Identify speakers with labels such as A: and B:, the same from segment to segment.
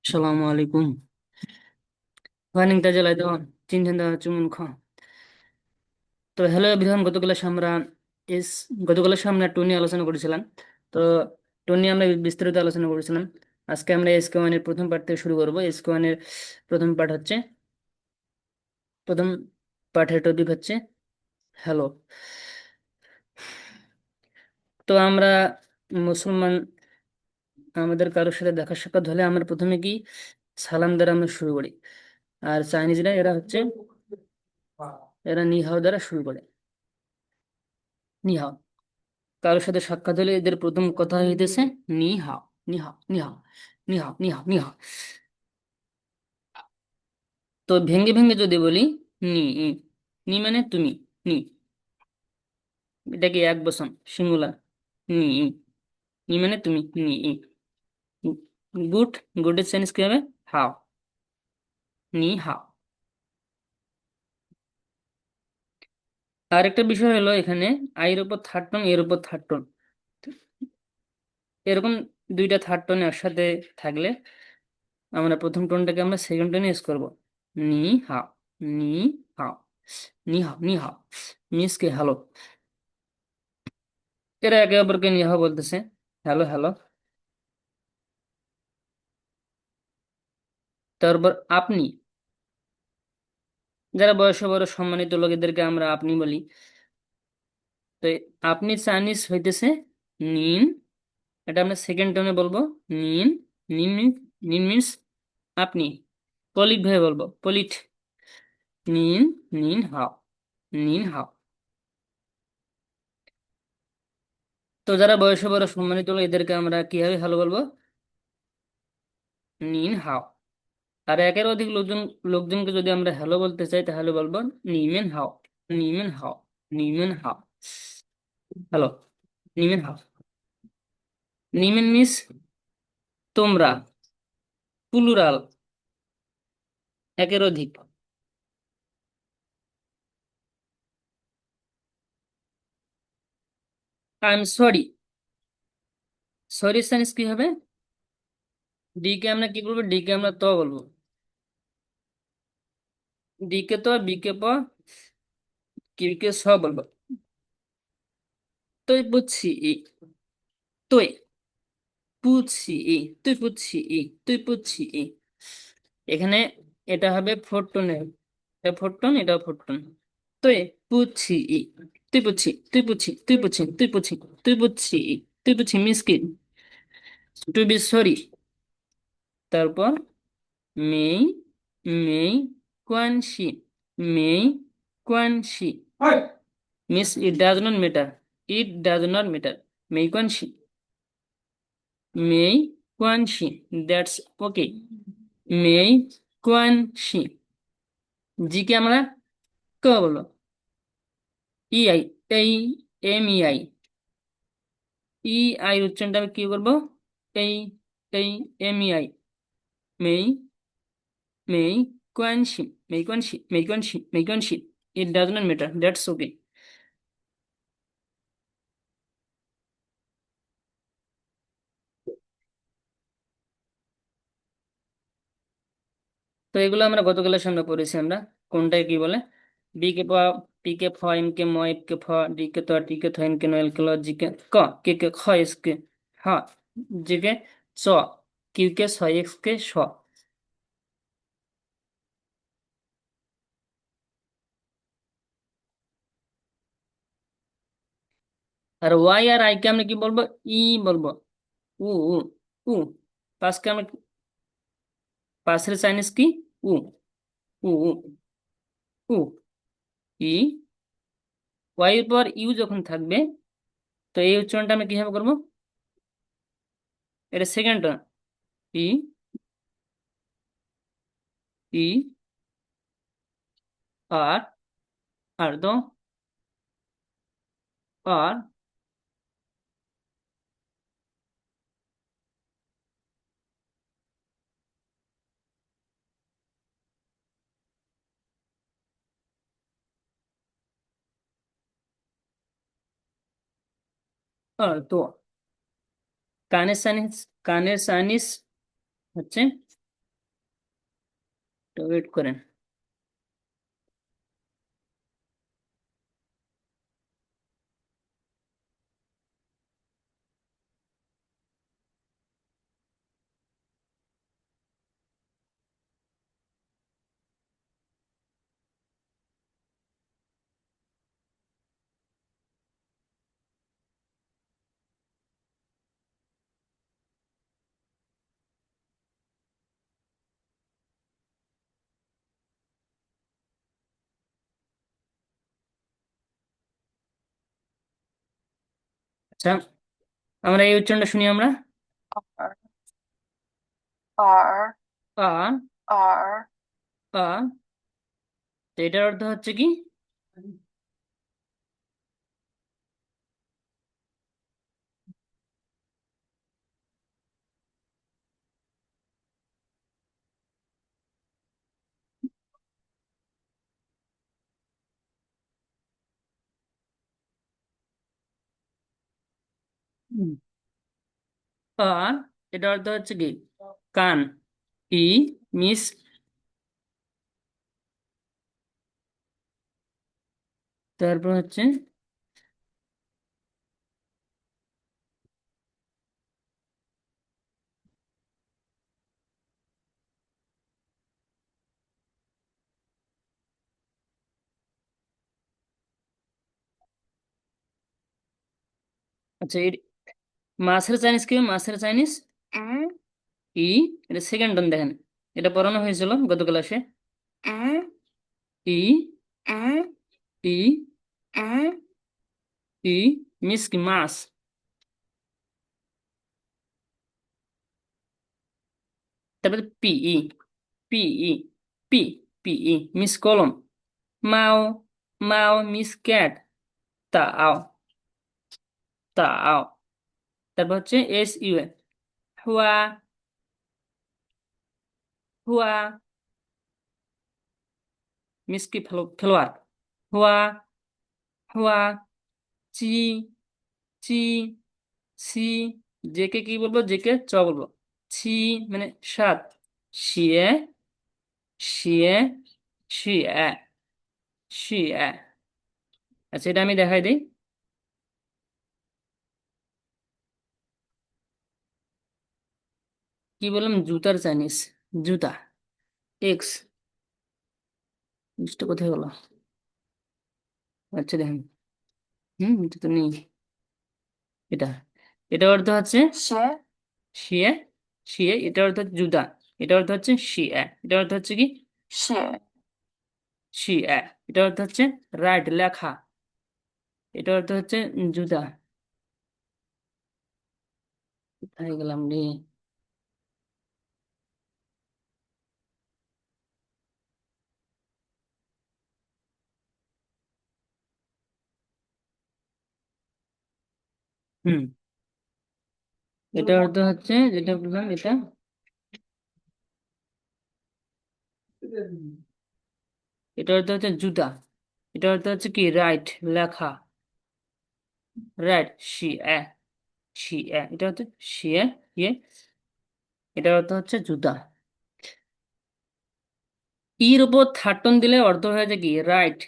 A: Assalamualaikum. Warning tajalai do চিনছেন দা চুমুন খ। তো hello everyone, S গতকাল আমরা টোন নিয়ে আলোচনা করেছিলাম। তো টোন নিয়ে আমরা বিস্তারিত আলোচনা করেছিলাম। আজকে আমরা এসকে ওয়ান এর প্রথম পার্ট থেকে শুরু করবো। এসকে ওয়ান এর প্রথম পার্ট হচ্ছে, প্রথম পাঠের টপিক হচ্ছে হ্যালো। তো আমরা মুসলমান, আমাদের কারোর সাথে দেখা সাক্ষাৎ হলে আমরা প্রথমে কি সালাম দ্বারা আমরা শুরু করি। আর চাইনিজরা এরা নিহাও দ্বারা শুরু করে। নিহাও, কারোর সাথে সাক্ষাৎ হলে এদের প্রথম কথা হইতেছে নি হাও, নি হাও, নি হাও, নি হাও, নি হাও, নি হাও। তো ভেঙ্গে ভেঙ্গে যদি বলি নি ই, নি মানে তুমি, নি, এটা কি এক বচন সিঙ্গুলার, নি ই, নি মানে তুমি, নি ই। গুড, গুডের সেন্স কি হবে? হাও, নি হাও। আর একটা বিষয় হলো এখানে আইয়ের উপর থার্ড টোন, এর উপর থার্ড টোন, এরকম দুইটা থার্ড টোন একসাথে থাকলে আমরা প্রথম টোনটাকে আমরা সেকেন্ড টোনে ইউজ করবো। নি হাও, নি হাও, নি হাও, নি হাও মিস কে হ্যালো। এরা একে অপরকে নিহা বলতেছে, হ্যালো হ্যালো। তারপর আপনি, যারা বয়সে বড় সম্মানিত লোকেদেরকে আমরা আপনি বলি। তো আপনি চাইনিজ হইতেছে নিন, এটা আমরা সেকেন্ড টোনে বলবো। নিন, নিন মিন, নিন মিনস আপনি। পলিট ভাবে বলবো, পলিট। নিন, নিন হাও, নিন হাও। তো যারা বয়সে বড় সম্মানিত লোক এদেরকে আমরা কিভাবে হ্যালো বলবো? নিন হাও। আর একের অধিক লোকজনকে যদি আমরা হ্যালো বলতে চাই তাহলে বলবো নিমেন হাও, নিমেন হাও, নিমেন হাও। হ্যালো, নিমেন হাও। নিমেন মিস তোমরা, প্লুরাল, একের অধিক। I am sorry, sorry science কি হবে? ডি কে আমরা কি বলবো? ডি কে আমরা তো বলবো। ডি কে তো, বি কে প, কি কে স বলবো। তুই বুঝছি ই, তুই বুঝছি ই, তুই বুঝছি ই, তুই বুঝছি ই। এখানে এটা হবে ফোর টোনের, এটা ফোর টোন, এটাও ফোর টোন। তুই বুঝছি ই, তুই বুঝছি, তুই বুঝছি, তুই বুঝছি, তুই বুঝছি, তুই বুঝছি ই, তুই বুঝছি মিস কি টু বি সরি। তারপর মেই, মেই কোয়ানশি, মেই কোয়ানশি means it does not matter, it does not matter, মেই কোয়ানশি, মেই কোয়ানশি, দ্যাটস ওকে, মেই কোয়ানশি। জি কে আমরা ক বলো, ই আই, এই, M E I, E I উচ্চারণটা আমি কি করবো? এই, এই, এম ই আই, মেই, মেই কোয়ানশি, মেই কোয়ানশি, মেই কোয়ানশি, মেই কোয়ানশি, it does not matter, that's okay. তো এগুলো আমরা গত ক্লাসে সামনে পড়েছি আমরা, কোনটায় কি বলে। বি কে প, পি কে ফ, এম কে ম, এফ কে ফ, ডি কে ত, টি কে থ, এন কে ন, এল কে ল, জি কে ক, কে খ, এস কে হ, জি কে চ, কিউ কে ছ, এক্স কে স। আর ওয়াই আর আই কে আমরা কি বলবো? ই বলবো। উ, উ, উ। পাঁচকে আমরা, পাঁচের চাইনিজ কি? উ, উ, উ, উ। ই, ওয়াই এর পর ইউ যখন থাকবে, তো এই উচ্চারণটা আমরা কিভাবে করবো? এটা সেকেন্ড টার্ম। ই, ই, আর, আর দো, আর, আর তো। কানের সাইনিস, কানের সাইনিস হচ্ছে তো ওয়েট করেন। আচ্ছা, আমরা এই উচ্চারণটা শুনি আমরা।
B: R R
A: আ,
B: R
A: আ। তো এটার অর্থ হচ্ছে কি? হুম। আ, এটার অর্থ হচ্ছে কি? কান। ই, মিস। তারপর হচ্ছে, আচ্ছা এর মাছের চাইনিজ কি? মাছের চাইনিজ
B: mm
A: ই, এটা সেকেন্ড টার্ম দেখেন, এটা পড়ানো হয়েছিল গত ক্লাসে।
B: mm
A: ই,
B: mm
A: ই,
B: mm
A: ই, মিস কি? মাছ। তারপরে P E, P E, P, P E miss কলম। মাও, মাও মিস ক্যাট। তা আও, তা আও। তারপর হচ্ছে এস ইউ এ, হুয়া, হুয়া মিস কি? খেলোয়াড়। হুয়া, হুয়া, চি, চি, সি। জেকে কি বলবো? জেকে চ বলবো। ছি মানে সাত। শিয়ে, শিয়ে, শিয়ে, শিয়ে। আচ্ছা, এটা আমি দেখাই দিই। কি বললাম? জুতার চাইনিজ, জুতা। এক্স, জিনিসটা কোথায় গেলো? আচ্ছা দেখেন, এটা তো নেই। এটা, এটা অর্থ হচ্ছে
B: shit
A: শিয়ে, শিয়ে। এটা অর্থ হচ্ছে জুতা। এটা অর্থ হচ্ছে শিয়ে। এটা অর্থ হচ্ছে কি?
B: shit
A: শিয়ে। এটা অর্থ হচ্ছে রাইট, লেখা। এটা অর্থ হচ্ছে জুতা। কোথায় গেলাম রে? হুম, এটা অর্থ হচ্ছে, যেটা বললাম এটা, এটা অর্থ হচ্ছে জুতা। এটা অর্থ হচ্ছে কি? রাইট, লেখা। রাইট, শি এ, শি এ। এটা হচ্ছে শি এ, ইয়ে। এটা অর্থ হচ্ছে জুতা। ইর উপর থার্ড টোন দিলে অর্থ হয়ে যায় কি? রাইট।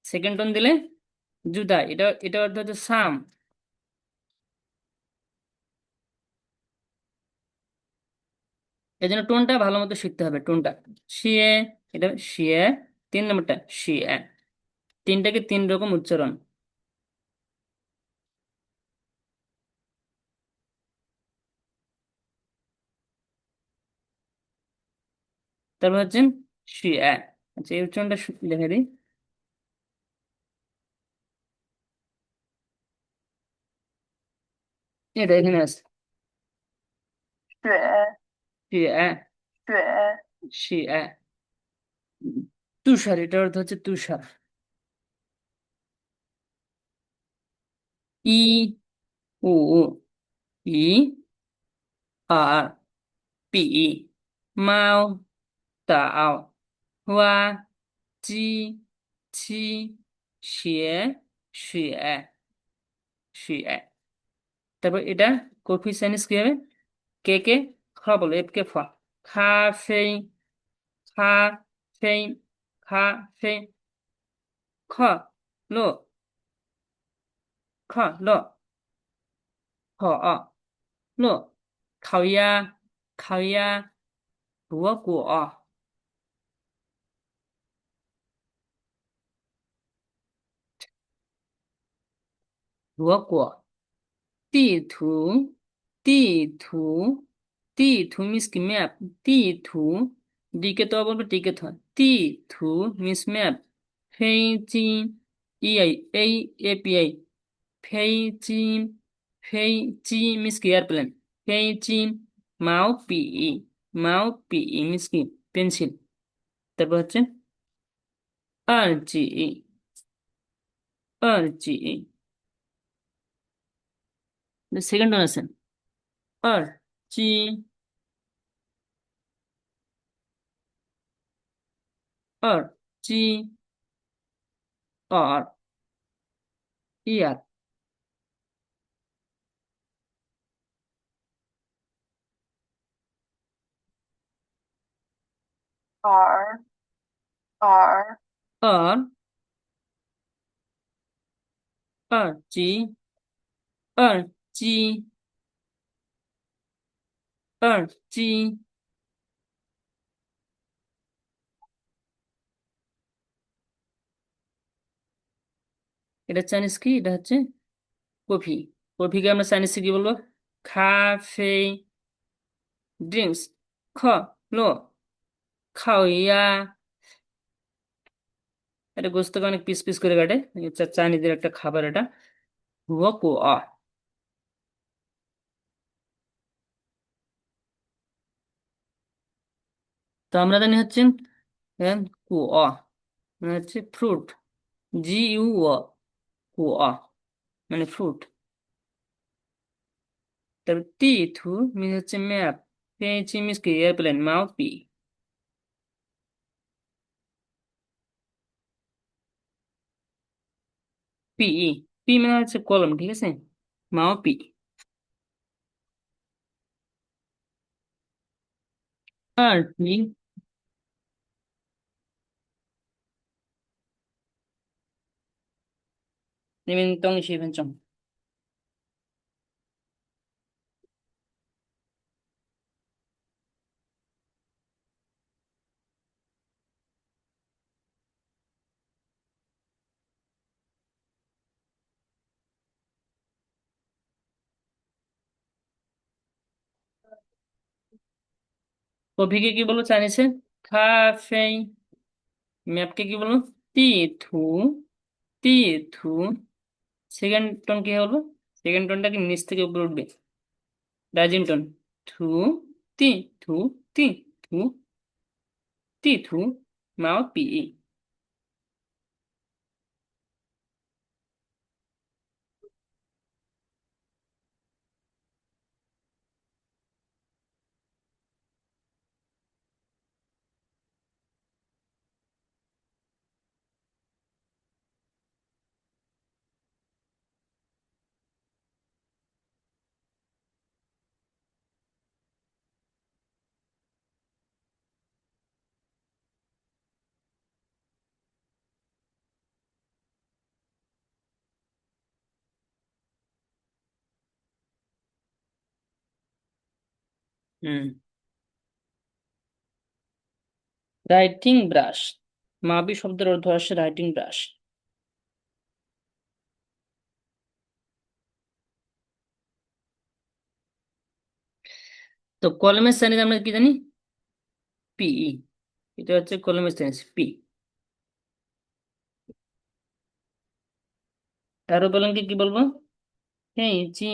A: সেকেন্ড টোন দিলে জুতা। এটা, এটা অর্থ হচ্ছে সাম। এই জন্য টোনটা ভালো মতো শিখতে হবে, টোনটা। শিয়ে, এটা শিয়ে। 3 নম্বরটা শিয়ে। তিনটাকে 3 রকম উচ্চারণ। তারপর হচ্ছে শিয়ে। আচ্ছা, এই উচ্চারণটা লিখে দিই। এটা এখানে আছে।
B: shit
A: শিয়ে,
B: shit
A: শিয়ে। তুষার, এটা অর্থ হচ্ছে তুষার। ই, উ, ই, আর, পি, মাও, তাও, হুয়া, জি, ছি, শিয়ে, শিয়ে, শিয়ে। তারপর এটা কফি চাইনিজ কি হবে? কে কে খ বলো, এফ কে ফ। খা, ফেই, 咖啡，咖啡，可乐，可乐，可乐，烤鸭，烤鸭，萝卜，萝卜。地图，地图，地图 means কি ম্যাপ地图 ডিকে তো বলবো ডিকে তো 地图 means ম্যাপ 飞机 飞机 飞机 means কি এয়ারপ্লেন 飞机 মাওপি মাওপি means কি পেন্সিল তারপর হচ্ছে 二级 সেকেন্ড ওয়ান আছে 二 二 ইয়ার
B: R R
A: 二 二级 二级 এটা চাইনিজ কি এটা হচ্ছে কফি কফিকে আমরা চাইনিজে কি বলবো কাফে ড্রিঙ্কস খ লো খাওয়া এটা গোস্তকে অনেক পিস পিস করে কাটে এটা চাইনিজের একটা খাবার এটা হুয়া আ তো আমরা জানি হচ্ছে কুয়া মানে হচ্ছে ফ্রুট জিইউ কুয়া মানে ফ্রুট তারপর থু মিন হচ্ছে ম্যাপ পেয়েছি মিস কি এয়ারপ্লেন মাউপি পিই পি মানে হচ্ছে কলম ঠিক আছে মাউপি আর টি你们等10分钟。কফিকে কি বলো চাইনিজে কাফে ম্যাপকে কি বলো টি থু টি থু সেকেন্ড টোন কি হলো সেকেন্ড টোনটা কি নিচ থেকে উপরে উঠবে রাইজিং টোন থু টি থু টি থু টি থু মাও পি হুম রাইটিং ব্রাশ মাবি শব্দের অর্থ আসে রাইটিং ব্রাশ তো কলমের চাইনিজ আমরা কি জানি পিই এটা হচ্ছে কলমের চাইনিজ পি এরোপ্লেনকে কি বলবো হ্যাঁ জি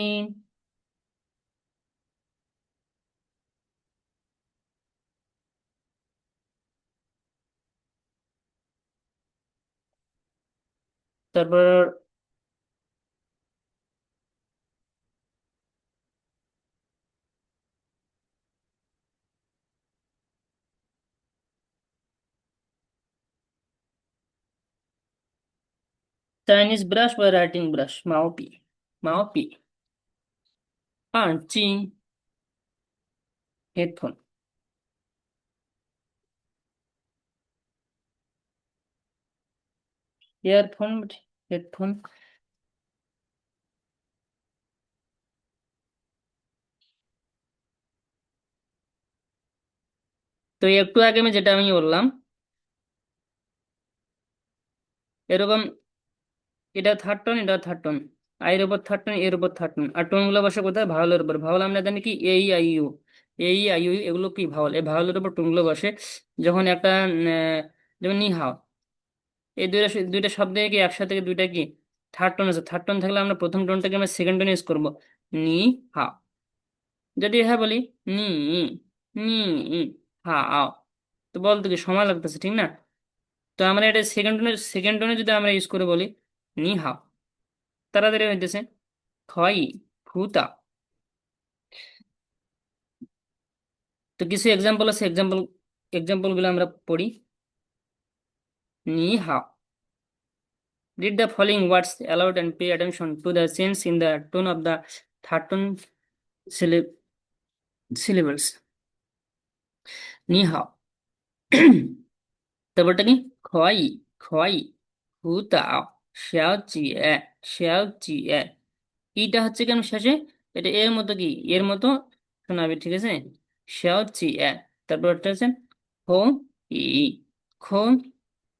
A: তারপর চাইনিজ ব্রাশ বা রাইটিং ব্রাশ মাওপি মাওপি আর জি হেডফোন ইয়ারফোন, হেডফোন। তো একটু আগে আমি বললাম এরকম, এটা থার্ড টোন, এটা থার্ড টোন, এর উপর থার্ড টোন, এর উপর থার্ড টোন, আর টোন গুলো বসে কোথায়? ভাওয়ালের উপর। ভাওয়াল আমরা জানি কি এই আই ইউ, এই আই ইউ এগুলো কি ভাওয়াল, এই ভাওয়ালের উপর টোন গুলো বসে। যখন একটা যেমন নি হাও, এই দুইটা দুইটা শব্দে কি একসাথে দুইটা কি থার্ড টোন আছে, থার্ড টোন থাকলে আমরা প্রথম টোনটাকে আমরা সেকেন্ড টোন ইউজ করবো, নি হাও। যদি হ্যাঁ বলি নি, নি হাও, তো বলতো কি সময় লাগতেছে, ঠিক না? তো আমরা এটা সেকেন্ড টোনে যদি আমরা ইউজ করে বলি নি হাও, তাড়াতাড়ি হইতেছে। খই ফুতা। তো কিছু এক্সাম্পল আছে, এক্সাম্পল গুলো আমরা পড়ি। নি হাও, read the following words aloud and pay attention to the change in the tone of the third tone syllables. নি হাও। তারপরটা কি? খই খই ফুতাও, শ্যাও চিয়ে, শ্যাও চিয়ে। ইটা হচ্ছে কেন শেষে? এটা এর মতো কি, এর মতো শোনাবে, ঠিক আছে? শ্যাও চিয়ে। তারপর একটা হচ্ছে খো ই, খো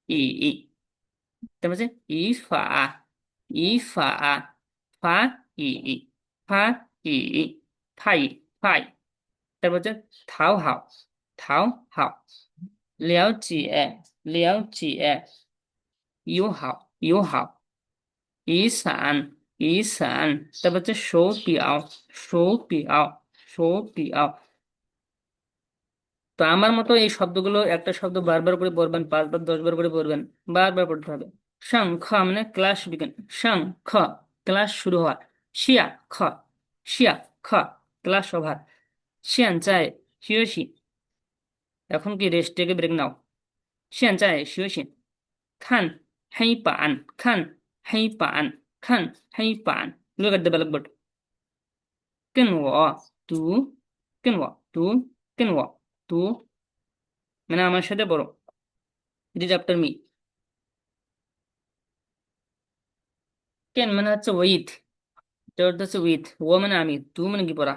A: ই ই। তারপর হচ্ছে ই ফা, ই ফা, ফা ই ই, ফা ই ই, ফাই ফাই। তারপর হচ্ছে থাও হাও, থাও হাও। 了解了解，友好友好，雨伞，তারপর হচ্ছে手表，手表，手表। তো আমার মতো এই শব্দগুলো একটা শব্দ বারবার করে পড়বেন, 5 বার 10 বার করে পড়বেন, বারবার পড়তে হবে। শঙ্খ মানে ক্লাস বিজ্ঞান, শঙ্খ ক্লাস শুরু হওয়া, শিয়া খ, শিয়া খ ক্লাস ওভার, শিয়ান চায় শিওশি, এখন কি রেস্ট থেকে ব্রেক নাও, শিয়ান চায় শিওশি। 看黑板，看黑板，看黑板。Look at the blackboard. 跟我读，跟我读，跟我读，মানে আমার সাথে পড়ো। Read after me. কেন মানে হচ্ছে উইথ, এটা অর্থ হচ্ছে উইথ, ও মানে আমি, তু মানে কি পড়া,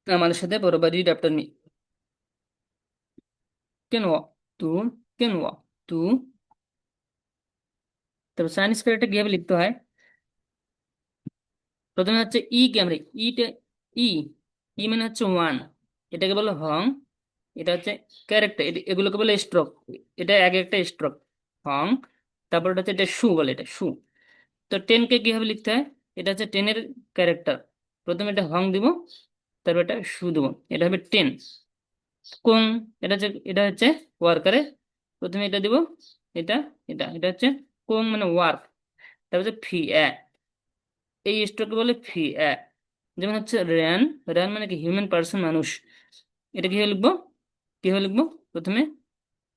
A: আমাদের সাথে পড়ো বা রিড আফটার মি। কেন তু, কেন তু। তবে চাইনিজ ক্যারেক্টার কিভাবে লিখতে হয়? প্রথমে হচ্ছে ই কে আমরা ইতে, ই, ই মানে হচ্ছে ওয়ান, এটাকে বলে হং। এটা হচ্ছে ক্যারেক্টার, এগুলোকে বলে স্ট্রোক, এটা এক একটা স্ট্রোক, হং। তারপর এটা হচ্ছে এটা শু বলে, এটা শু। তো টেন কে কিভাবে লিখতে হয়? এটা হচ্ছে টেনের ক্যারেক্টার, প্রথমে এটা হং দিব, তারপর এটা শু দিব, এটা হবে টেন। কোং, এটা হচ্ছে ওয়ার্কারে, প্রথমে এটা দিব, এটা এটা এটা হচ্ছে কোং মানে ওয়ার্ক। তারপর হচ্ছে ফি, এই স্ট্রোককে বলে ফি। যেমন হচ্ছে র্যান, র্যান মানে কি হিউম্যান পার্সন, মানুষ। এটা কিভাবে লিখবো, কিভাবে লিখবো? প্রথমে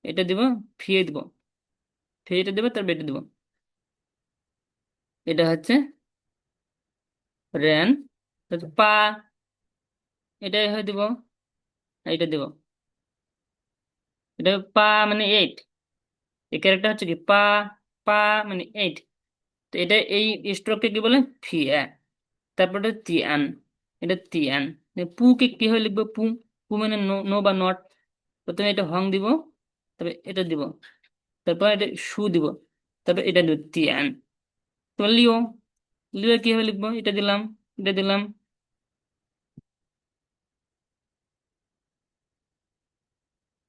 A: এটা দিব, ফিয়ে দিব, ফিয়ে এটা দেবো, তারপর এটা দিব, এটা হচ্ছে র্যান। তারপর পা, এটা হয়ে দিব, এটা দিব, এটা পা মানে এইট, এই ক্যারেক্টার হচ্ছে কি পা, পা মানে এইট। তো এটা এই স্ট্রোককে কি বলে? ফি। তারপরে তিয়ান, এটা তিয়ান। পু কে কি হয়ে লিখবো? পু, পু মানে নো, নো বা নট। প্রথমে এটা হং দিব, তবে এটা দিব, তারপর এটা শু দিব, তারপর এটা দিব তিয়ান। তো লিও, লিও কি হবে লিখবো? এটা দিলাম, এটা দিলাম,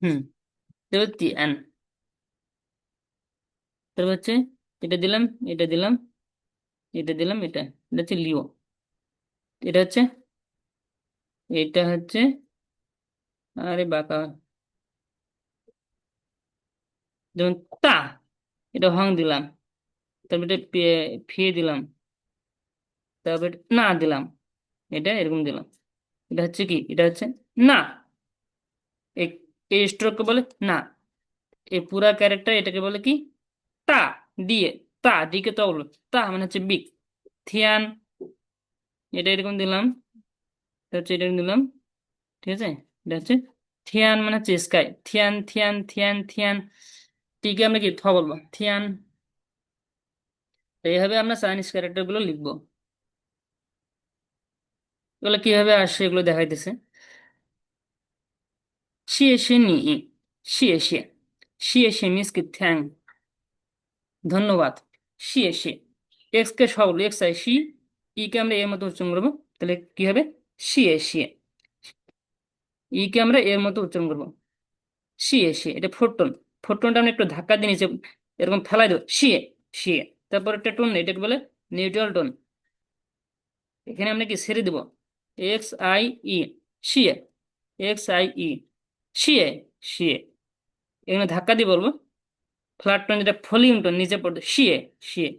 A: হুম, তারপর তিয়ান। তারপর হচ্ছে এটা দিলাম, এটা দিলাম, এটা দিলাম, এটা হচ্ছে লিও। এটা হচ্ছে, এটা হচ্ছে, আরে বাঁকা, যেমন তা, এটা হং দিলাম, তারপর এটা ফিয়ে দিলাম, তারপর না দিলাম, এটা এরকম দিলাম। এটা হচ্ছে কি, এটা হচ্ছে না, এই এই স্ট্রোককে বলে না। এই পুরা ক্যারেক্টার এটাকে বলে কি? তা দিয়ে, তা দিকে তো বলো, তা মানে হচ্ছে বিগ। থিয়ান, এটা এরকম দিলাম, এটা হচ্ছে এটা এরকম দিলাম, ঠিক আছে? এটা হচ্ছে থিয়ান মানে হচ্ছে স্কাই, থিয়ান থিয়ান থিয়ান থিয়ান। টিকে আমরা কি থ বলবো, থিয়ান। তো এইভাবে আমরা চাইনিজ ক্যারেক্টার গুলো লিখবো। এগুলো কিভাবে আসে এগুলো দেখাইতেছে। শিয়ে শে নি, শিয়ে শে, শিয়ে শে মিন্স কি থ্যাংক, ধন্যবাদ। শিয়ে শে, এক্স কে সব এক্স আই শি, ই কে আমরা এর মতো উচ্চারণ করবো, তাহলে কি হবে, শিয়ে শিয়ে। ই কে আমরা এর মতো উচ্চারণ করবো, শিয়ে শিয়ে। এটা ফোরটোন। ফোরটোনটা আমরা একটু ধাক্কা দিয়ে নিচে এরকম ফেলাই দেবো, শিয়ে শিয়ে। তারপর একটা টোন এটাকে বলে নিউট্রাল টোন। এখানে আমরা কি ছেড়ে দেবো, এক্স আই ই, শিয়ে, এক্স আই ই, শিয়ে শিয়ে। এখানে ধাক্কা দিয়ে বলবো ফ্ল্যাট টোন, যেটা ভলিউম টোন নিচে পড়বে, শিয়ে শিয়ে।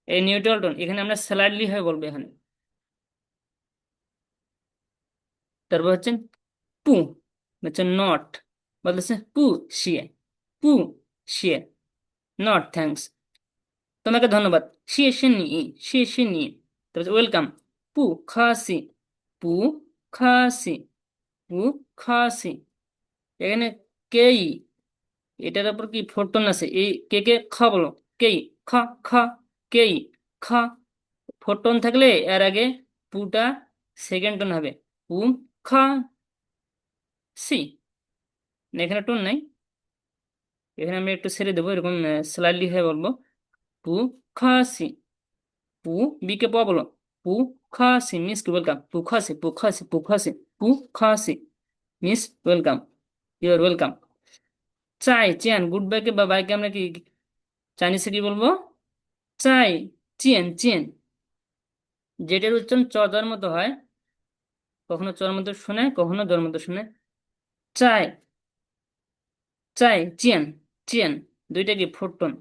A: এই নিউট্রাল টোন এখানে আমরা স্লাইডলি হয়ে বলবো এখানে। তারপর হচ্ছে পু, হচ্ছে নট, বলতেছে পু শিয়ে, পু শিয়ে, নট থ্যাঙ্কস, তোমাকে ধন্যবাদ। শিয়ে শে নি, শিয়ে শে নি। তারপর ওয়েলকাম, পু খাসি, পু খাসি, পু খাসি। এখানে কেই, এটার উপর কি ফোরটোন আছে, এই কে কে খা বলো, কেই, খা খা, কেই, খা। ফোরটোন থাকলে এর আগে পুটা সেকেন্ড টোন হবে, পু খা সি। এখানে টোন নাই, এখানে আমি একটু ছেড়ে দেবো এরকম স্লাইডলি হয়ে বলবো, পু খাসি, পু বিকে প বলো, পু খাসি মিস কি ওয়েলকাম, পু খাসি, পু খাসি, পু খাসি, পু খাসি মিস ওয়েলকাম, ইউর ওয়েলকাম। চাই চিয়ান, গুড বাই কে বা বাইকে আমরা কি চাইনিজে কি বলবো, চাই চিয়েন চিয়েন। যেটার উচ্চারণ চ যার মতো হয়, কখনো চর মতো শোনে, কখনো জর মতো শোনে। চাই, চাই চিয়েন, চিয়েন, দুইটা কি ফোরটোন।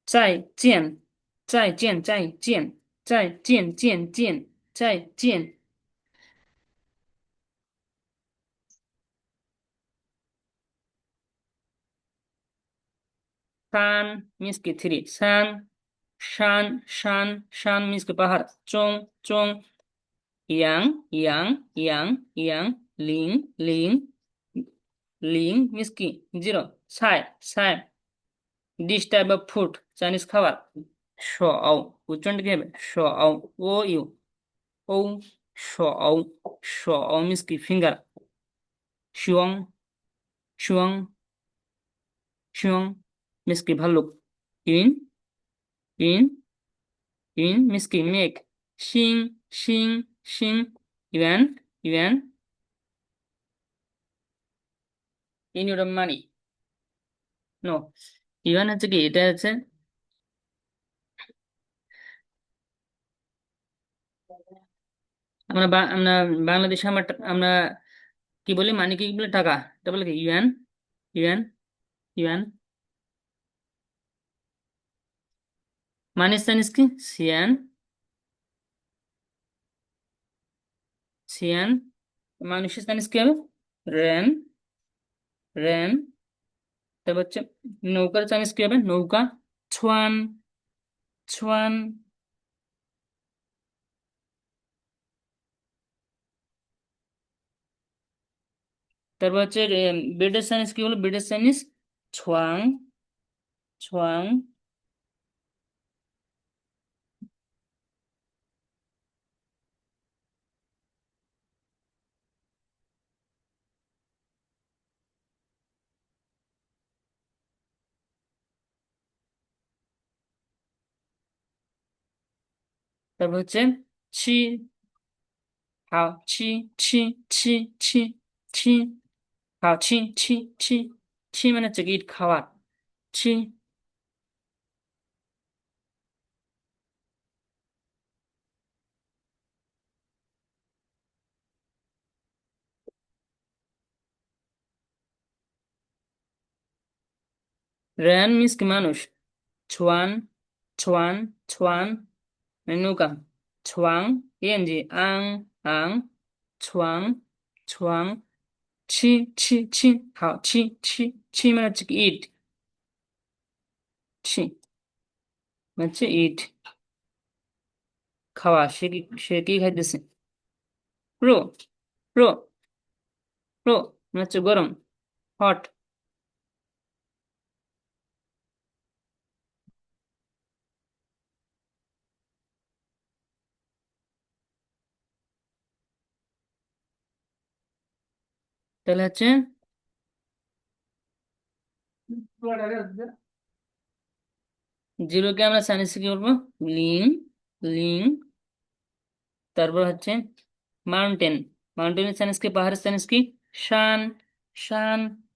A: চাই চিয়েন, চাই চিয়েন, চাই চিয়েন, চাই চিয়েন চিয়েন চিয়েন, চাই চিয়েন। শান মিন্স কি থ্রি, শান, শান, শান, শান মিন্স কি পাহাড়, চং, চং। ইয়াং, ইয়াং, ইয়াং, ইয়াং, লিং, লিং, লিং মিন্স কি জিরো। সাই, সাই, dish type of food, Chinese খাবার। শ আও, উচ্চারণটা কি হবে, শ আও, ও ইউ, ও, শ আও, শ আও মিন্স কি ফিঙ্গার। শুয়ং, শুয়ং, শুয়ং মিন্স কি ভাল্লুক। ইন, ইন, ইন মিন্স কি মেক। শিং, শিং, শিং। Yuan, yuan, in your money, no. Yuan হচ্ছে কি, এটা হচ্ছে আমরা বাংলাদেশে আমরা কি বলি, মানে কি বলে, টাকা, এটা বলে কি ইউয়ান, ইউয়ান, ইউয়ান। মানে চাইনিজ কি, সিয়ান, সিয়ান। মানুষের চাইনিজ কি হবে, রেন, রেন। তারপর হচ্ছে নৌকার চাইনিজ কি হবে, নৌকা, ছোয়ান, ছোয়ান। তারপর হচ্ছে বেডের চাইনিজ কি হলো, বেডের চাইনিজ ছোয়াং, ছোয়াং। তারপর হচ্ছে ছি, হাও ছি, ছি, ছি, ছি, ছি, হাও ছি, ছি, ছি। ছি মানে হচ্ছে কি ইট, খাওয়ার, ছি। রেন মিন্স কি মানুষ, ছোয়ান, ছোয়ান, ছোয়ান মানে নৌকা, ছোয়াং, এন জি, আং, আং, ছোয়াং, ছোয়াং। ছি, ছি, ছি, হাও ছি, ছি, ছি মানে হচ্ছে কি ইট, ছি মানে হচ্ছে ইট, খাওয়া। সে কি খাইতেছে, প্রো, প্রো, প্রো মানে হচ্ছে গরম, হট। তাহলে হচ্ছে জিরোকে আমরা চাইনিজে কি বলবো? লিং। লিং। তারপর হচ্ছে মাউন্টেন। মাউন্টেনের চাইনিজ কি? পাহাড়ের চাইনিজ কি? শান। শান।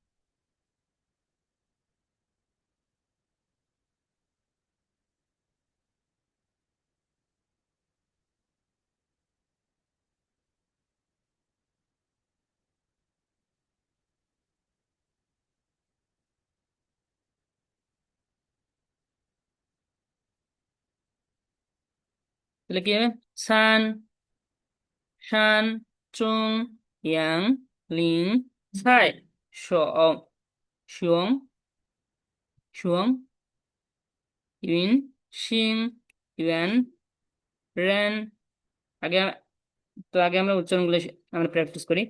A: তাহলে কি হবে? সান। শান। চুং। ইয়াং। লিং। ছাই। শং। শং। শং। ইউন। শিং। ইউয়ান। রেন। আগে আগে আমরা উচ্চারণগুলো আমরা প্র্যাকটিস করি।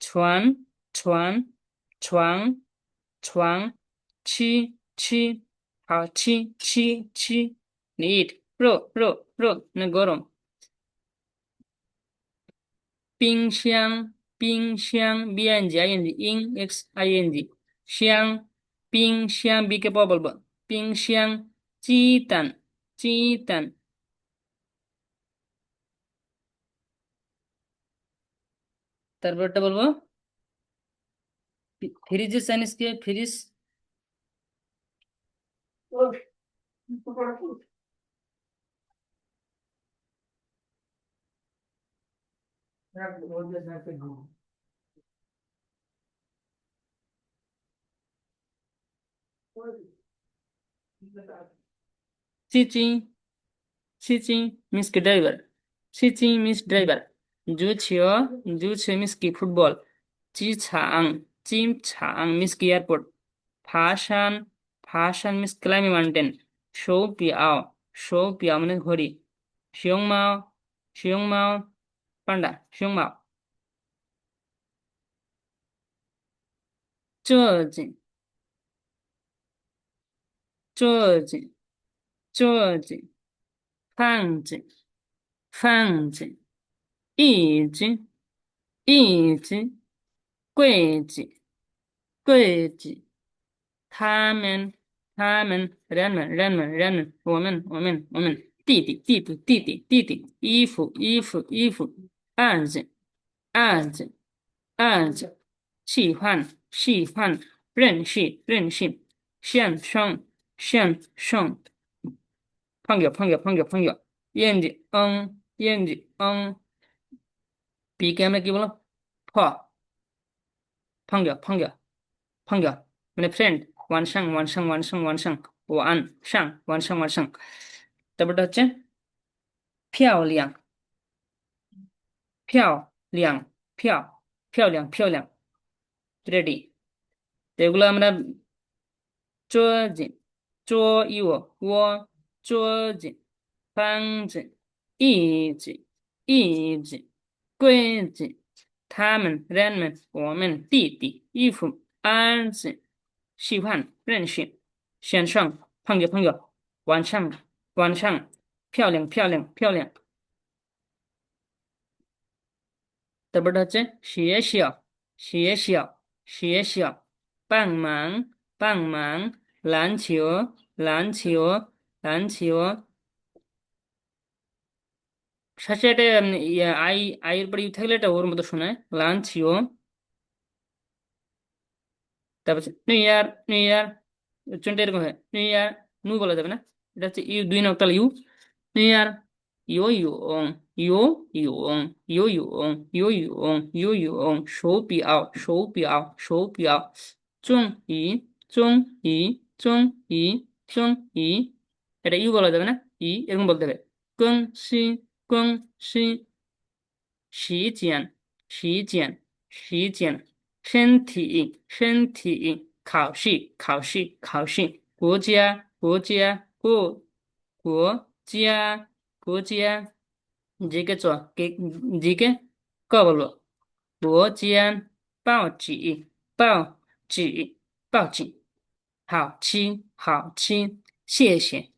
A: ছুয়ান। ছুয়ান। ছুয়াং। ছুয়াং। ছি। ছি। ছি। ছি। ছি। নিট। প্রো। প্রো। প্রো মানে গরম। পিং শিয়াং। পিং শিয়াং। বিআইএনজি আইএনজি ইং এক্স আইএনজি। শিয়াং। পিং শিয়াং বি কে প বলবো। পিং শিয়াং। চিতান। চিতান। তারপরটা বলবো ফ্রিজের চাইনিজ কি? ফ্রিজ। চিচি। চিচি মিস কি? ড্রাইভার। চিচি মিস ড্রাইভার। জুছিও। জুছিও মিস কি? ফুটবল। জি ছাং। চিম ছাং মিস কি? এয়ারপোর্ট। ফাশান। ফাশান মিস ক্লাইম্বিং মাউন্টেন। শৌ পিয়াও। শৌ পিয়াও মানে ঘড়ি। শিয়ং মাও। শিয়ং মাও পান্ডা। শিয়ং মাও। 这紧。这紧。这紧。放紧。放紧。一斤。一斤。柜子。柜子。他们。他们。人们。人们。人们。我们。弟弟。弟弟。弟弟。弟弟。衣服。衣服。衣服。案子。案子。案子。喜欢。喜欢。认识。认识。向上。向上。朋友。燕子。বিকে আমরা কি বলো? ফ।朋友。মানে ফ্রেন্ড। ওয়ান সাং। ওয়ান সাং। তারপরটা হচ্ছে ফিয়াওলিয়াং। ফিয়াওলিয়াং। ফিয়াওলিয়াং। রেডি। তো এগুলো আমরা 捉紧。捉一我。放紧。一直。柜子。他们。人们。我们。弟弟。衣服。儿子。喜欢。认识。先生。朋友。晚上。漂亮。তারপরটা হচ্ছে学校。帮忙。篮球。শেষে এটা আই এর পরে ইউ থাকলে এটা ওর মতো শোনায়। লাঞ্চিও। তারপর নিউ ইয়ার। উচ্চারণটা এরকম হয়। New year. নু বলা যাবে না। এটা হচ্ছে ইউ দুই নকটাল ইউ। নিউ ইয়ার।游泳。游泳。游泳。手表。中医。এটা ইউ বলা যাবে না। এরকম বলতে হবে।更新。实践。考试。国家。জিকে জিকে বলবো? 国家报纸。好亲。谢谢。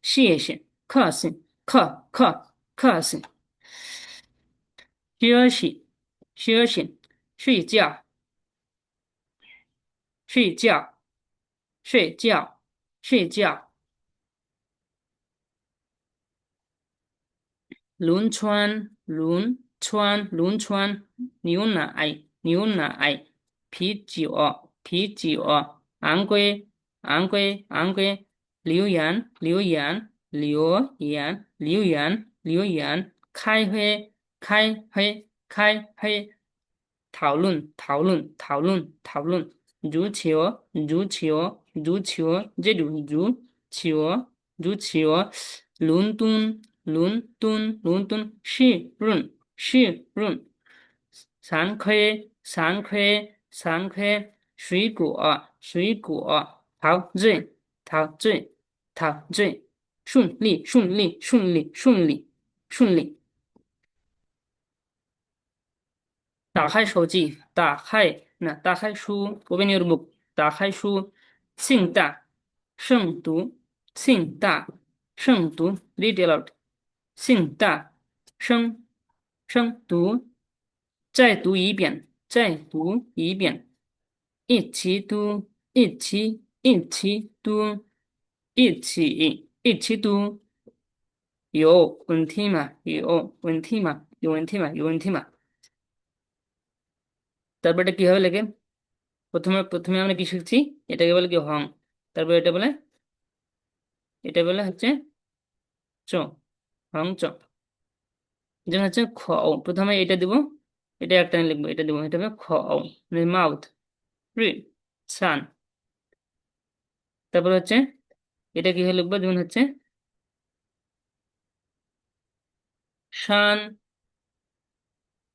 A: 休息。睡觉。睡觉，睡觉，睡觉。轮穿，轮穿，轮穿。牛奶，牛奶。啤酒，啤酒。昂贵，昂贵，昂贵。留言，留言，留言，留言，留言。开会，开会，开会。讨论，讨论，讨论，讨论。足球，足球，足球。这种足球，足球。伦敦，伦敦，伦敦。是润，是润。惭愧，惭愧，惭愧。水果，水果。陶醉，陶醉，陶醉。顺利，顺利，顺利，顺利，顺利。打开手机，打开书，open your book，打开书。庆大，慎读，庆大，慎读，read aloud，庆大，生，生读。再读一遍，再读一遍。一起读，一起，一起读，一起，一起读。有问题吗？有问题吗？有问题吗？有问题吗？তারপর এটা কিভাবে লেখে? প্রথমে প্রথমে আমরা কি শিখছি? এটাকে বলে কি হং। তারপর এটা বলে হচ্ছে চ, হং চ। যেমন হচ্ছে খ, প্রথমে এটা দিব, এটা একটা লিখবো, এটা দিব, এটা হবে খ, মানে মাউথ। রিড, সান। তারপর হচ্ছে এটা কিভাবে লিখবো? যেমন হচ্ছে শান।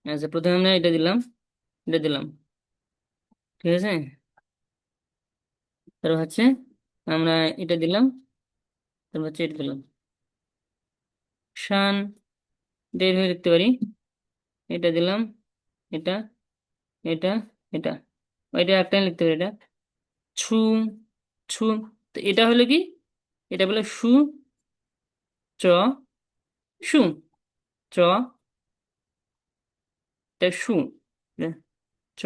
A: আচ্ছা, প্রথমে আমরা এটা দিলাম, এটা দিলাম, ঠিক আছে। তারপর হচ্ছে আমরা এটা দিলাম, তারপর হচ্ছে এটা দিলাম, শান। এটা এইভাবে লিখতে পারি। এটা দিলাম, এটা, এটা, এটা, এটা একটা লিখতে পারি, এটা ছু, ছু। তো এটা হলো কি? এটা বলে সু, চ, সু, চ। এটা সু, এটা চ।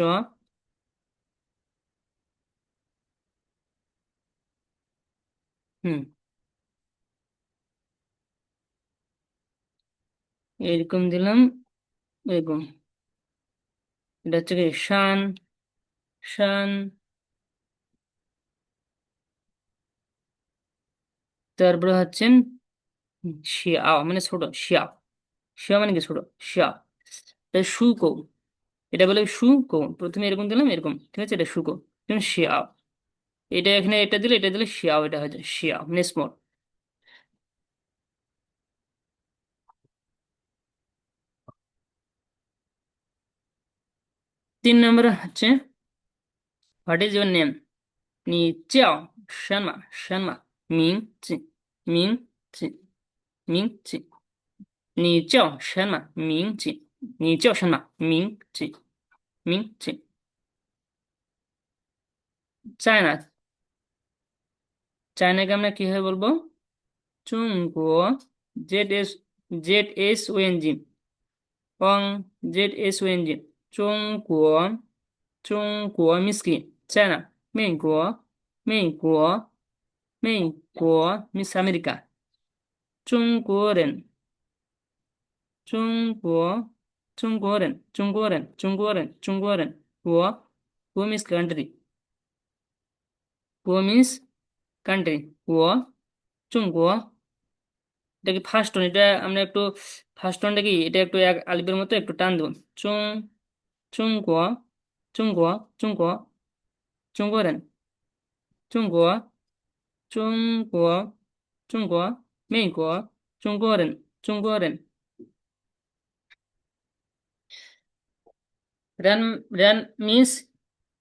A: হুম, এরকম দিলাম, এরকম। এটা হচ্ছে কি? শান, শান। তারপরে হচ্ছে শিয়া, মানে ছোট, শিয়া। শিয়া মানে কি? ছোট, শিয়া। এটা শুকো, এটা বলে শুকো। প্রথমে এরকম দিলাম, এরকম, ঠিক আছে, এটা শুকো। শিয়া। এটা এখানে এটা দিলে, এটা দিলে শিয়াও, এটা হয়ে যায় শিয়া, মানে স্মল। 3 নম্বরে হচ্ছে হোয়াট ইজ ইউর নেম? 你叫什么？名字，名字，名字。你叫什么名字？你叫什么名字？名字。চায়নাকে আমরা কিভাবে বলবো? চুংগো, Z S O N G, অং, Z S O N G. চুংগো, চুংগো মিন্স কি? চায়না। মেইগো, মেইগো, মেইগো মিন্স আমেরিকা। চুংগোরেন, চুংগো, চুংগোরেন, চুংগোরেন, চুংগোরেন, চুংগোরেন। গুয়ো, গুয়ো মিন্স কান্ট্রি, গুয়ো মিন্স কান্ট্রি। গুয়ো, চুংগো। এটা কি ফার্স্ট টোন? এটা আমরা একটু ফার্স্ট টোনটা কি, এটা একটু এক আলিফের মতো একটু টান দেবো। চুং, চুংগো, চুংগো, চুংগো, চুংগোরেন, চুংগো, চুংগো, চুংগো, মেইগো, চুংগোরেন, চুংগোরেন। রান, রান মিন্স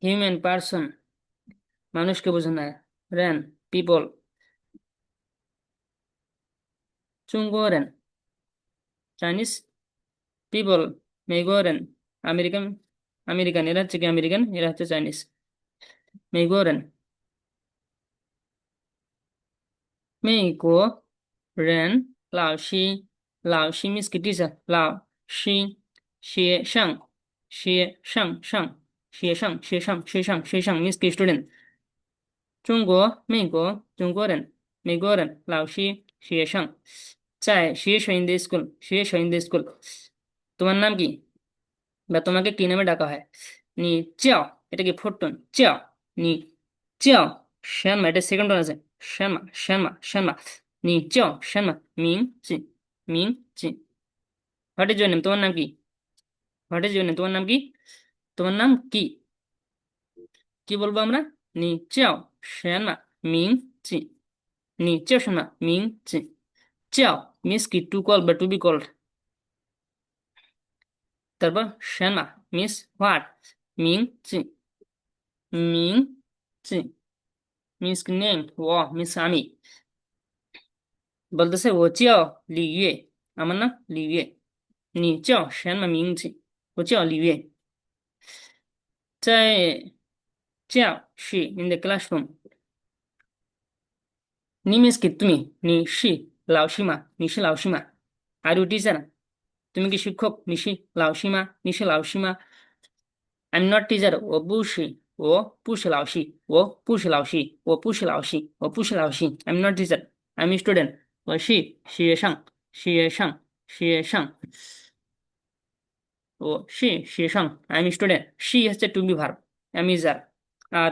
A: হিউম্যান পার্সন, মানুষকে বোঝানো। রান, পিপল। চুংগোরেন, চাইনিজ পিপল। মেইগোরেন, আমেরিকান, আমেরিকান। এরা হচ্ছে কি? আমেরিকান, এরা হচ্ছে চাইনিজ। মেইগোরেন, 美国人，老师，老师 means 个 teacher，老师，学生，学生，上学生 means student。中国、美国、中国人、美国人、老师、学生，在学校 in the school，学校 in the school。তোমার নাম কি বা তোমাকে কি নামে ডাকা হয়? 你叫 এটা কি ফোরটন叫你叫什么? এটা সেকেন্ড টোন আছে 什么 你叫什么 名字名字 হোয়াট ইজ ইউর নেম? তোমার নাম কি? What is your name? তোমার নাম কি? তোমার নাম কি? কি বলবো আমরা? 你叫什么名字你叫什么名字叫 means কি টু কল বা টু বি কল্ড। তারপর 什么 means হোয়াট 名字名字 means নেম ও means আমি। বলতেছে 我叫李月 আমার নাম লিভিয়ে। 你叫什么名字我叫李月在教室 in the classroom 你 means কি তুমি 你是老师吗 আর ইউ টিচার তুমি কি শিক্ষক 你是老师吗 I'm not teacher 我不是老师 I'm not teacher I'm a student 我是学生 I'm a student she হচ্ছে to be verb am is are আর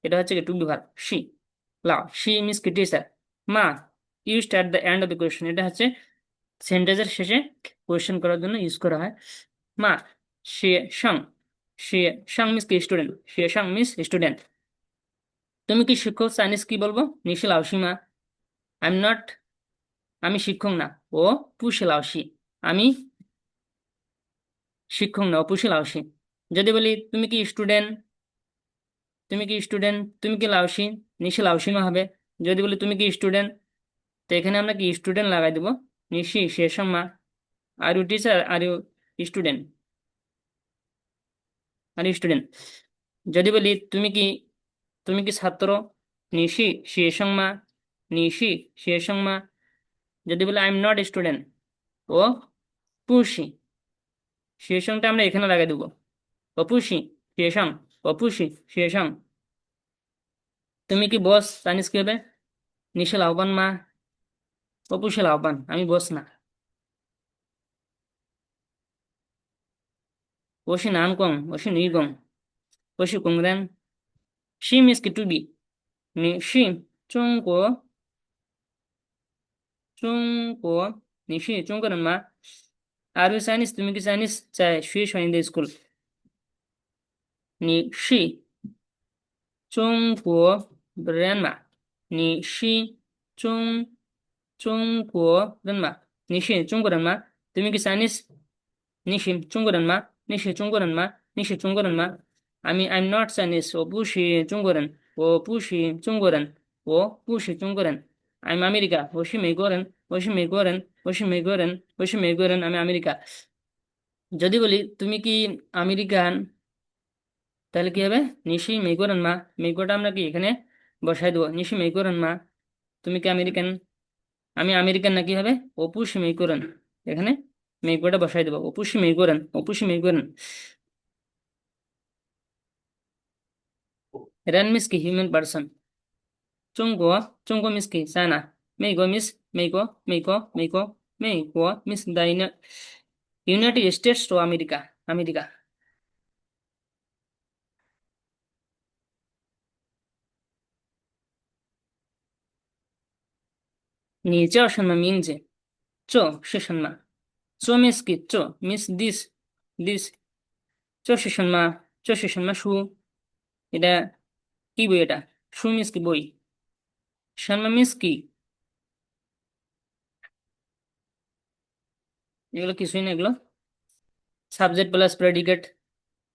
A: এটা হচ্ছে কি to be verb she she means কি টিচার মা used at the end of the question এটা হচ্ছে সেন্টেন্সের শেষে কোয়েশ্চেন করার জন্য ইউজ করা হয় মা সে সাং সে সাং মিস কি স্টুডেন্ট সে সাং মিস স্টুডেন্ট তুমি কি শিক্ষক চাইনিজ কি বলবো 你是老师吗 I'm not আমি শিক্ষক না ও 不是老师 আমি শিক্ষক না ও 不是老师 যদি বলি তুমি কি স্টুডেন্ট তুমি কি লাউসি 你是老师吗 হবে যদি বলি তুমি কি স্টুডেন্ট তো এখানে আমরা কি স্টুডেন্ট লাগাই দেবো 你是学生吗 are you teacher are you student যদি বলি তুমি কি ছাত্র 你是学生吗 你是学生吗 যদি বলি আই এম নট স্টুডেন্ট ও 不是 学生টা আমরা এখানে লাগাই দেবো 我不是学生 我不是学生 তুমি কি বস চাইনিজ কি হবে 你是老板吗 我不是老板 আমি বস না 我是男工我是女工我是工人 she means কি to be 你是中国你是中国人吗 are you Chinese তুমি কি চাইনিজ 在学校 in the school 你是中国人吗 你是中国人吗 你是中国人吗 তুমি কি চাইনিজ 你是中国人吗 你是中国人吗 আমি I'm not Chinese 我不是中国人I'm America 我是美国人আমি আমেরিকা যদি বলি তুমি কি আমেরিকান তাহলে কি হবে 你是美国人吗 মেঘটা আমরা কি এখানে বসাই দেবো 你是美国人吗 তুমি কি আমেরিকান আমি আমেরিকান নাকি হবে 我不是美国人 এখানে মেঘটা বসাই দেবো 我不是美国人 রেন মিস কি হিউম্যান পার্সন 中国 মিস কি China 美国 means 美国 means the United States ও আমেরিকা 你叫什么名字这是什么这 means কি这 means this 这是什么书 এটা কি বই এটা শু মিস কি বই শর্মা মিস কি এগুলো কিছুই না এগুলো সাবজেক্ট প্লাস প্রেডিকেট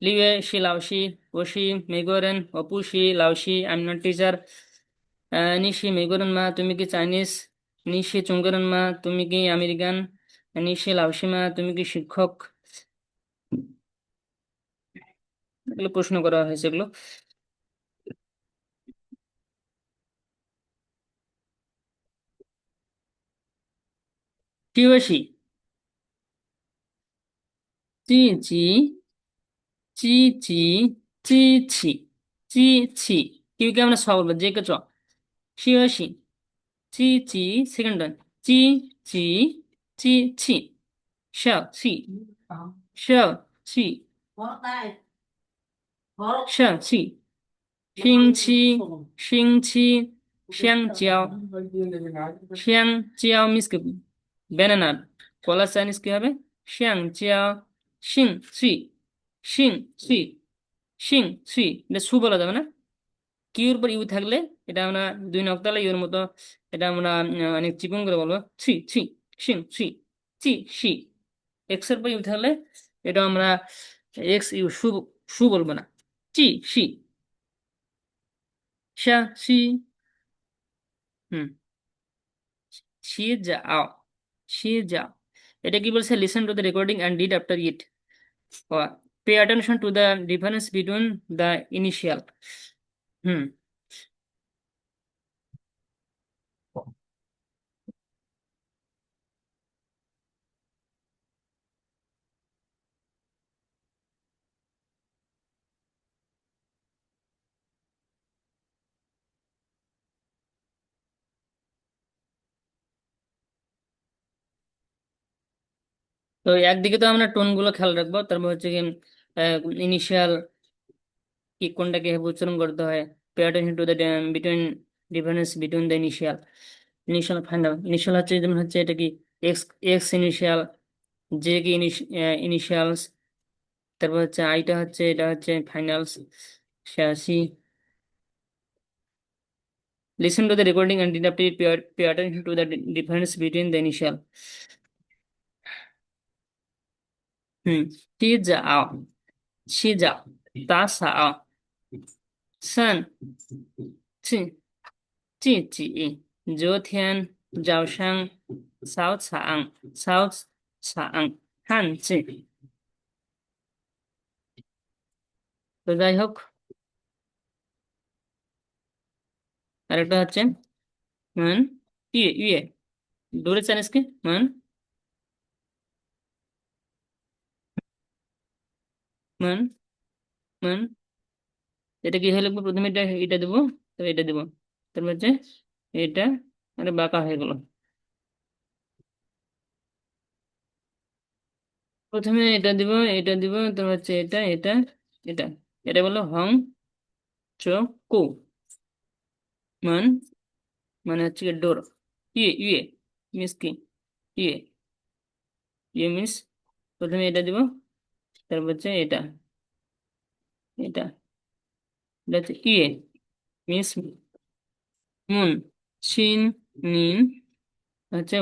A: লিভে শি লাউসি ওশি মেগোরেন অপুশি লাউসি আই এম নট টিচার নিশি মেগোরেন মা তুমি কি চাইনিজ নিশি চুঙ্গরেন মা তুমি কি আমেরিকান নিশি লাউসি মা তুমি কি শিক্ষক এগুলো প্রশ্ন করা হয়েছে এগুলো টিওসি 积极机器কেউ কে আমরা স বলবো যে কে চ শিওশি জি সেকেন্ড টাইম জি জি জি ছি শাও সি শাও সি শাও সি 星期香蕉means কি banana কলা চাইনিজ কি হবে 香蕉সিং সুই সিং সুই এটা সু বলা যাবে না কিউর পর ইউ থাকলে এটা আমরা দুই নক্তালা ইউর মতো এটা আমরা অনেক চিকন করে বলবো সিং সুই সি এক্স এর পর ইউ থাকলে এটা আমরা এক্স ইউ সু বলবো না সি সি হুম 洗脚洗脚 এটা কি বলছে listen to the recording and read after it pay attention to the difference between the initial hmm তো একদিকে তো আমরা টোন গুলো খেয়াল রাখবো তারপর হচ্ছে কি ইনিশিয়াল কি কোনটাকে উচ্চারণ করতে হয় pay attention to the between difference between the initial final initial হচ্ছে যেমন হচ্ছে এটা কি এক্স এক্স ইনিশিয়াল জে কি ইনিশিয়ালস তারপর হচ্ছে আইটা হচ্ছে এটা হচ্ছে finals C Listen to the recording and interpret pay attention to the difference between the initial. 洗澡，洗澡，打扫，三，自己，昨天早上操场，操场，汉字。তো যাই হোক আরেকটা হচ্ছে মান ইয়ে দূরে চাইনিজ কি মান মান মান এটা কি হয়ে লিখবো প্রথমে এটা দেবো তবে এটা দেবো তারপর হচ্ছে এটা আরে বাঁকা হয়ে গেল প্রথমে এটা দিব তারপর হচ্ছে এটা এটা বললো হং কো মান মানে হচ্ছে ডোর ইয়ে মিস কি ইয়ে ইয়ে মিস প্রথমে এটা দিব তারপর হচ্ছে এটা এটা হচ্ছে ইয়ে মিস মুন শিন নিন হচ্ছে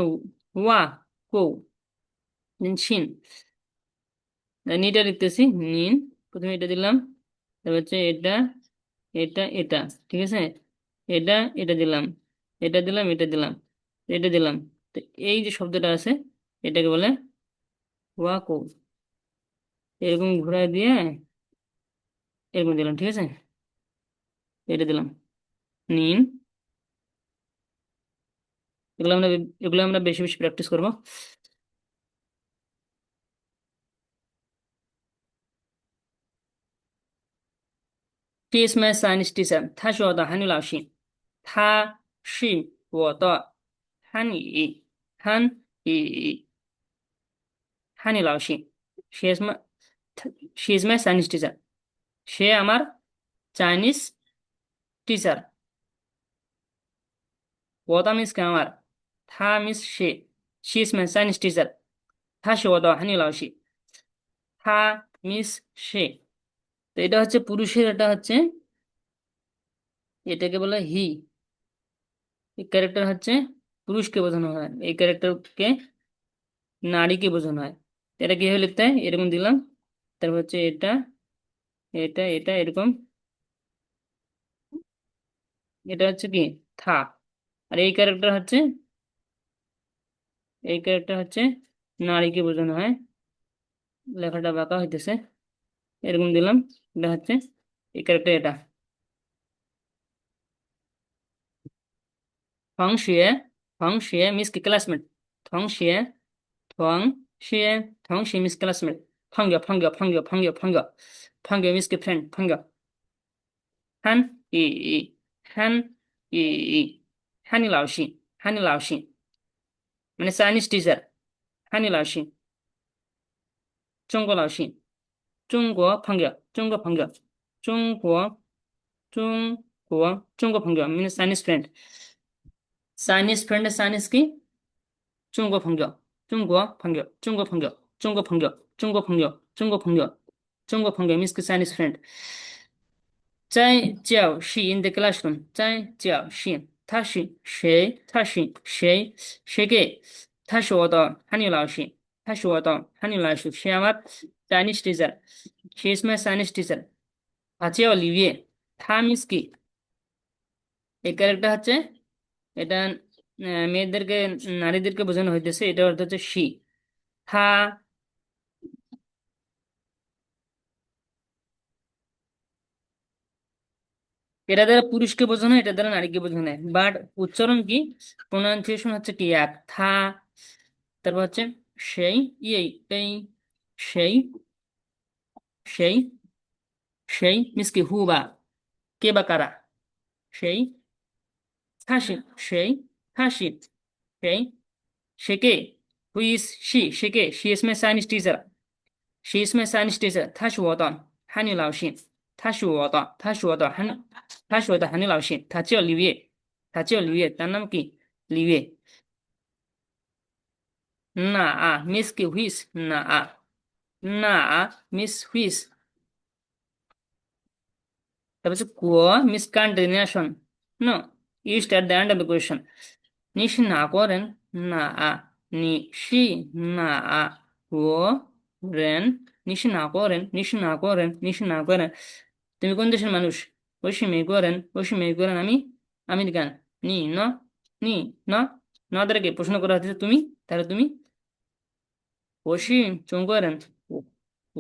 A: ওয়া কো নিন নিটা লিখতেছি নিন প্রথমে এটা দিলাম তারপর হচ্ছে এটা ঠিক আছে এটা এটা দিলাম এটা দিলাম তো এই যে শব্দটা আছে এটাকে বলে ওয়াকো এরকম ঘুরাই দিয়ে এরকম দিলাম ঠিক আছে এটা দিলাম নিন এগুলো আমরা বেশি বেশি প্র্যাকটিস করবো She is my science teacher. 她是我的韩语老师。她是我的韩语老师。She is my she is my science teacher. সে আমার চাইনিজ টিচার ওটা মিস কে আমার থা means she is my science teacher. 她是我的韩语老师。থা মিস সে তো এটা হচ্ছে পুরুষের এটা হচ্ছে এটাকে বলে হি এই ক্যারেক্টার হচ্ছে পুরুষকে বোঝানো হয় এই ক্যারেক্টারকে নারীকে বোঝানো হয় এটা কিভাবে লিখতে হয় এরকম দিলাম তারপর হচ্ছে এটা এরকম এটা হচ্ছে কি থা আর এই ক্যারেক্টার হচ্ছে নারীকে বোঝানো হয় লেখাটা বাঁকা হইতেছে এরকম দিলাম এটা হচ্ছে এই ক্যারেক্টার এটা 同学মিস কি ক্লাসমেট 同学 মিস ক্লাসমেট 朋友朋友 means কি ফ্রেন্ড, 朋友. হান ই, 汉语汉语老师, 汉语老师 মানে Chinese teacher, 汉语老师. 中国老师, 中国朋友, 中国朋友, 中国朋友 means Chinese friend. Chinese friend Chinese কি? 中国朋友，中国朋友，中国朋友，中国朋友，中国朋友，中国朋友，中国朋友 means Chinese friend. 在教室 in the classroom. 在教室，他是谁？他是谁？谁给？他是我的汉语老师。他是我的汉语老师。সে আমার Chinese teacher. She is my Chinese teacher. আছে অলিভিয়ে. থা মিস কি? এই ক্যারেক্টার হচ্ছে, এটা মেয়েদেরকে, নারীদেরকে বোঝানো হইতেছে, এটা অর্থ হচ্ছে শি. থা, এটা দ্বারা পুরুষকে বোঝানো হয়, এটা দ্বারা নারীকে বোঝানো হয়, বাট উচ্চারণ কি, প্রোনাউন্সিয়েশন হচ্ছে কি এক, থা. তারপর হচ্ছে সেই, এই, এই, সেই, সেই, সেই মিস কি হু বা, কে বা কারা, সেই. থাসি, সেই, থাসি, সেই. সে কে, হু ইজ শি, সে কে, she is my Chinese teacher. She is my Chinese teacher. 他是我的汉语老师. 他是我的汉语老师. 他叫李月. 他叫李月. তার নাম কি? লিয়ে. না মিস কি হুইস, না না মিস হুইস. তারপর হচ্ছে কুয়া means country nation. No, used at the end of the question. নিশি না করেন, না নিশি না করেন, নিশি না করেন, নিশি না করেন, নিশি না করেন. তুমি কোন দেশের মানুষ? ওইসি মেয়ে করেন, ওইসি মেয়ে করেন. আমি আমেরিকান. নি ন, নি ন, ন দ্বারা কি প্রশ্ন করা হচ্ছে তুমি, তাহলে তুমি. 我是中国人，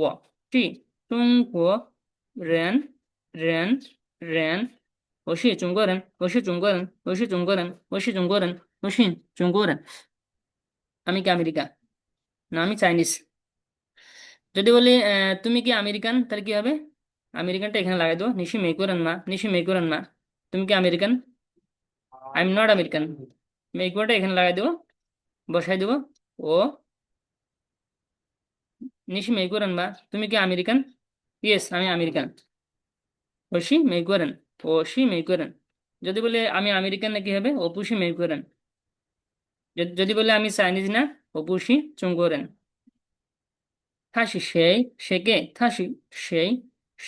A: 我是中国人，我是中国人，我是中国人，我是中国人，我是中国人，我是中国人. আমি কি আমেরিকা? না, আমি চাইনিজ. যদি বলি তুমি কি আমেরিকান, তাহলে কি হবে? আমেরিকানটা এখানে লাগাই দেবো, নিশি মেই করেন না, নিশি মেই করেন না. তুমি কি American? I am not American. মেই করেটা এখানে লাগাই দেবো, বসাই দেবো. ও নিশি মেই করেন বা, তুমি কি আমেরিকান? ইয়েস, আমি আমেরিকান. ওশি মেইকোরেন, ওশি মেইকোরেন. যদি বলে আমি আমেরিকান, না কি হবে? অপুষি মেইকোরেন. যদি বলে আমি চাইনিজ না, অপুষি চুঙ্গোরেন. থাসি সেই, সেকে, থাসি সেই,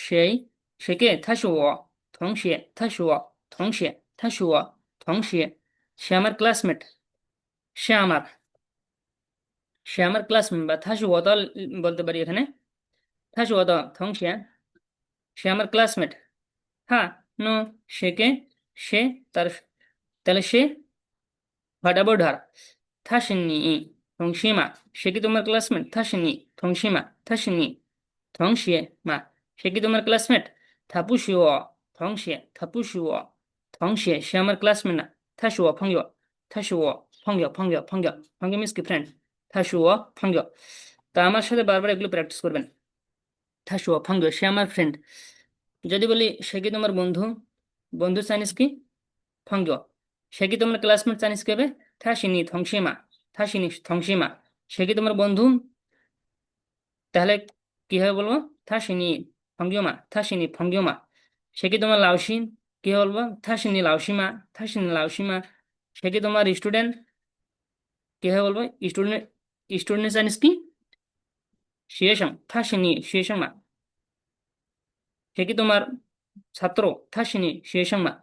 A: সেই, সেকে, থাসি ও, 同学, থাসি ও, 同学, থাসি ও, 同学. সে আমার ক্লাসমেট. সে আমার, সে আমার ক্লাসমেট, বা থাসি ও তো বলতে পারি এখানে. থাসি ও তো 同学. সে আমার ক্লাসমেট. হ্যাঁ, নো, সেকে, সে, তার, তাহলে সে. What about her? 他是你同学嘛? সে কি তোমার ক্লাসমেট? 他是你同学嘛? 他是你同学嘛? সে কি তোমার ক্লাসমেট? 他不是我同学，他不是我同学，সে আমার ক্লাসমেট না. 他是我朋友，他是我朋友 means কি ফ্রেন্ড. 他是我朋友. তা আমার সাথে বারবার এগুলো প্র্যাকটিস করবেন. 他是我朋友, সে আমার ফ্রেন্ড. যদি বলি সে কি তোমার বন্ধু, বন্ধু চাইনিজ কি? 朋友. সে কি তোমার ক্লাসমেট চাইনিজ কি হবে? 他是你同学嘛? 他是你同学嘛? সে কি তোমার বন্ধু, তাহলে কিভাবে বলবো? 他是你朋友嘛? 他是你朋友嘛? সে কি তোমার লাউসি, কিভাবে বলবো? 他是你老师嘛? 他是你老师嘛? সে কি তোমার স্টুডেন্ট, কিভাবে বলবো? স্টুডেন্ট, স্টুডেন্ট চাইনিজ কি? 学生. 他是你学生嘛? সে কি তোমার ছাত্র? 他是你学生嘛?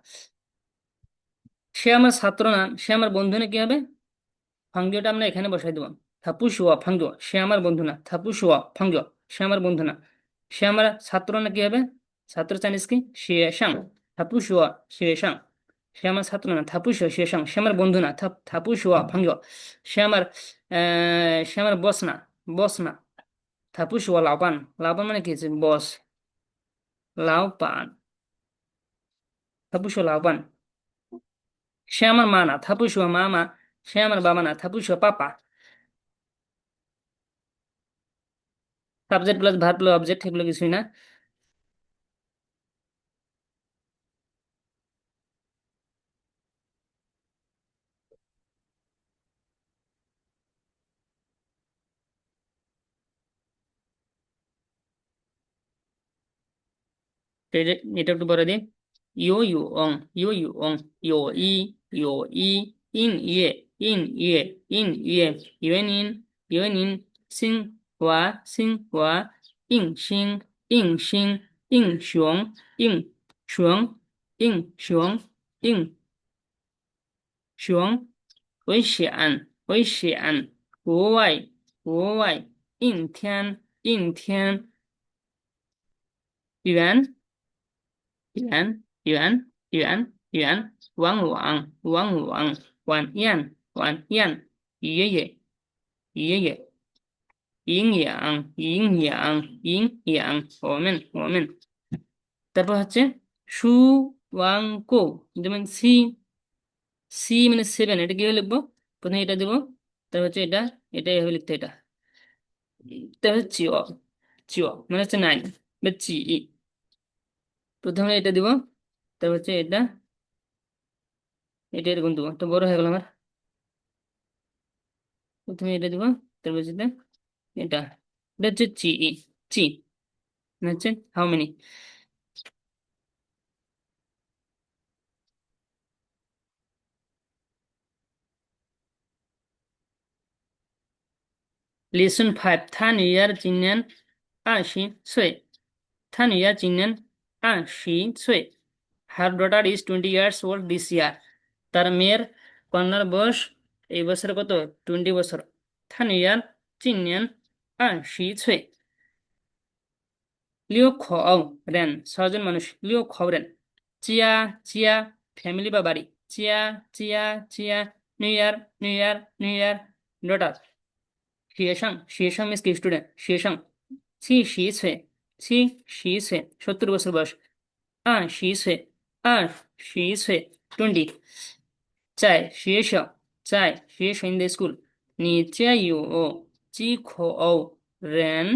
A: সে আমার ছাত্র না, সে আমার বন্ধু না, কি হবে? ফাঙ্গিওটা আমরা এখানে বসাই দেবো. থাপুসুয়া ফাঙ্গিও, সে আমার বন্ধু না. থাপুসুয়া ফাঙ্গিও, সে আমার বন্ধু না. সে আমার ছাত্র না, কি হবে? ছাত্র চাইনিজ কি? শিয়েশাং. থাপুসুয়া শিয়েশাং. সে আমার ছাত্র না. থাপুসুয়া শিয়েশাং. সে আমার বন্ধু না. থাপুসুয়া ফাঙ্গিও. সে আমার সে আমার বস না, বস না. থাপুসুয়া লাউপান. লাউপান মানে কি হচ্ছে? বস. লাউপান, থাপুসুয়া লাউপান. সে আমার মা না. থাপুসুয়া মামা. সে আমার বাবা না. থাপুসুয়া পাপা. Subject plus verb plus object, এগুলো কিছুই না. এটা একটু বলে দিই। ইউ ইউ অং, ইউ ইউ অং, ইউ ই, ইউ ই, ইন ইয়ে, ইন ইয়ে, ইন ইয়ে, ইউয়েন ইন, ইউয়েন ইন, সিং হওয়া, সিং হওয়া, ইং সিং, ইং সিং, ইং熊，应熊，应熊，应熊，危险，危险，国外，国外，阴天，阴天，远，远，远，远，远，往往，往往，晚宴，晚宴，爷爷，爷爷，营养，营养，营养，我们তারপর হচ্ছে সুওয়াংকো, যেমন সি, সি মানে সেভেন, এটা কিভাবে লিখবো? প্রথমে এটা দেবো, তারপর হচ্ছে এটা, এটা এভাবে লিখতে, এটা তারপর হচ্ছে চিও, চিও মানে হচ্ছে নাইন বা চি, প্রথমে এটা দিব, তারপর হচ্ছে এটা, এটা এরকম দেবো, তো বড় হয়ে গেল আমার। প্রথমে এটা দিব, তারপর হচ্ছে এটা, এটা এটা হচ্ছে চি, চি মানে হচ্ছে how many. Lesson 5，他女儿今年20岁。他女儿今年20岁。Her daughter is 20 years old this year. তার মেয়ের কন্যার বয়স এই বছর কত? 20 বছর।他女儿今年20岁。লিও খও রেন 6 জন মানুষ। লিও খও রেন চিয়া, চিয়া ফ্যামিলি বা বাড়ি। চিয়া, চিয়া, চিয়া নিউ ইয়ার, নিউ ইয়ার, নিউ ইয়ার ডটার। শিয়েশাং, শিয়েশাং মিস কি স্টুডেন্ট। শিয়েশাং 70岁, 70岁 70 বছর বয়স। 20岁, 20岁 20।在学校in the school。你家有几口人？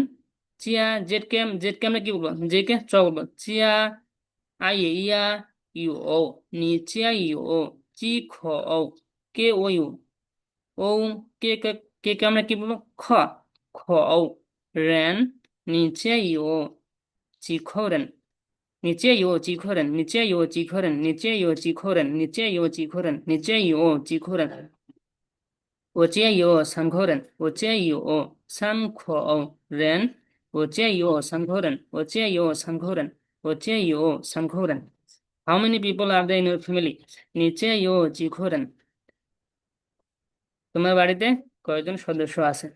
A: 家জেডকে আমরা কি বলবো? জেকে চ বলবো।家আইয়া有几口？কে ও ও কে আমরা কি বলবো? খ人。你家有几口人？你家有几口人？我家有3口人。How many people are there in your family? 你家有几口人? তোমার বাড়িতে কয়জন সদস্য আছে?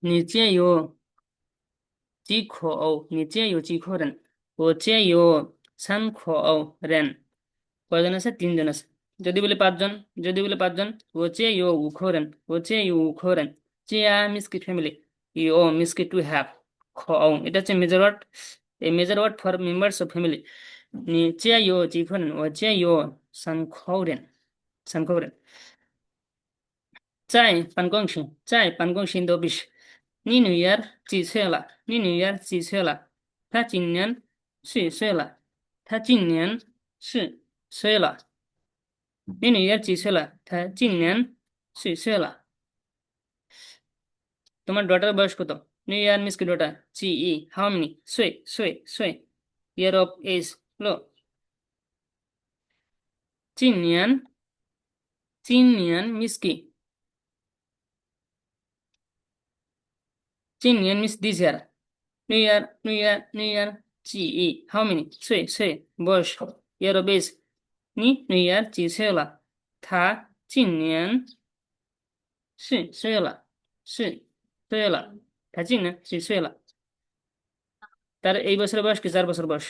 A: 你家有几口？你家有几口人? 我家有3口人。কয়জন আছে? 3 জন আছে। যদি বলে 5 জন, যদি বলে 5 জন, 我家有5口人, 我家有5口人। 家 means কি ফ্যামিলি, ইউ means কি টু হ্যাভ, খ এটা হচ্ছে মেজর ওয়ার্ড, এই major word for members of family. 你家有几口人？我家有3口人，3口人。在办公室的 office。你女儿几岁了？你女儿几岁了？她今年几岁了？她今年4岁了。你女儿几岁了？她今年4岁了。তোমার ডটার বয়স কত? নিউ ইয়ার মিস কি ডটার, হাউ মেনি,岁岁岁, ইয়ার অফ এজ হলো 今年মিস কি? 今年 মিস দিস ইয়ার। নিউ ইয়ার, নিউ ইয়ার, নিউ ইয়ার, হাউ মেনি, 岁岁 বয়স, ইয়ার অফ এজ। 你女儿几岁了？她今年4岁了，4岁了。তার এই বছরের বয়স কি? 4 বছর বয়স।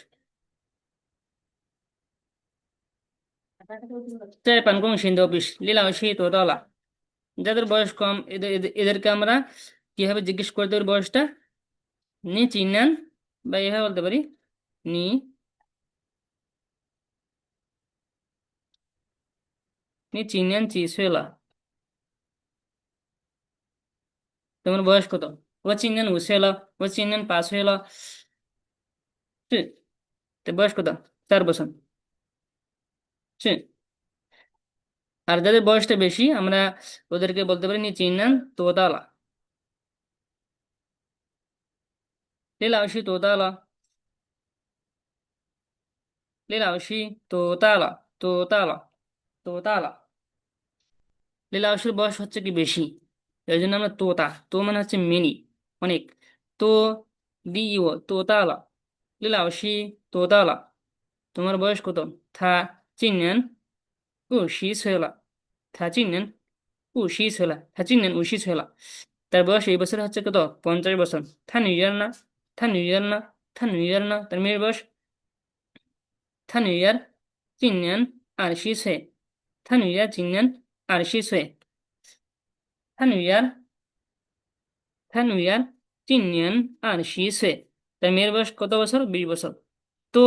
A: 在办公室的 অফিস। লিলাওসি তোদলা। যাদের বয়স কম এদেরকে আমরা কিভাবে জিজ্ঞেস করতে পারি বয়সটা? নি চিনেন, বা এভাবে বলতে পারি, নি নি চিনেন 几岁了? তোমার বয়স কত? 我今年5岁了, 我今年8岁了। 是，তো বয়স কত? 4 বছর।是। আর যাদের বয়সটা বেশি আমরা ওদেরকে বলতে পারি নি চিনেন তোদালা। 李老师多大了？李老师多大了？多大了？多大了？李老师বয়স হচ্ছে কি বেশি, এই জন্য আমরা তোতা, তো মানে হচ্ছে মিনি, অনেক, তো দিও তোতালা, 李老师多大了? তোমার বয়স কত? 他今年50岁了. 他今年50岁了. 他今年50岁了. তার বয়স এই বছর হচ্ছে কত? 50 বছর. 他女儿呢? 他女儿呢? 他女儿呢? তার মেয়ের বয়স? 他女儿今年20岁. 他女儿今年20岁. 他女儿今年20岁. তার মেয়ের বয়স কত বছর? 20 বছর. তো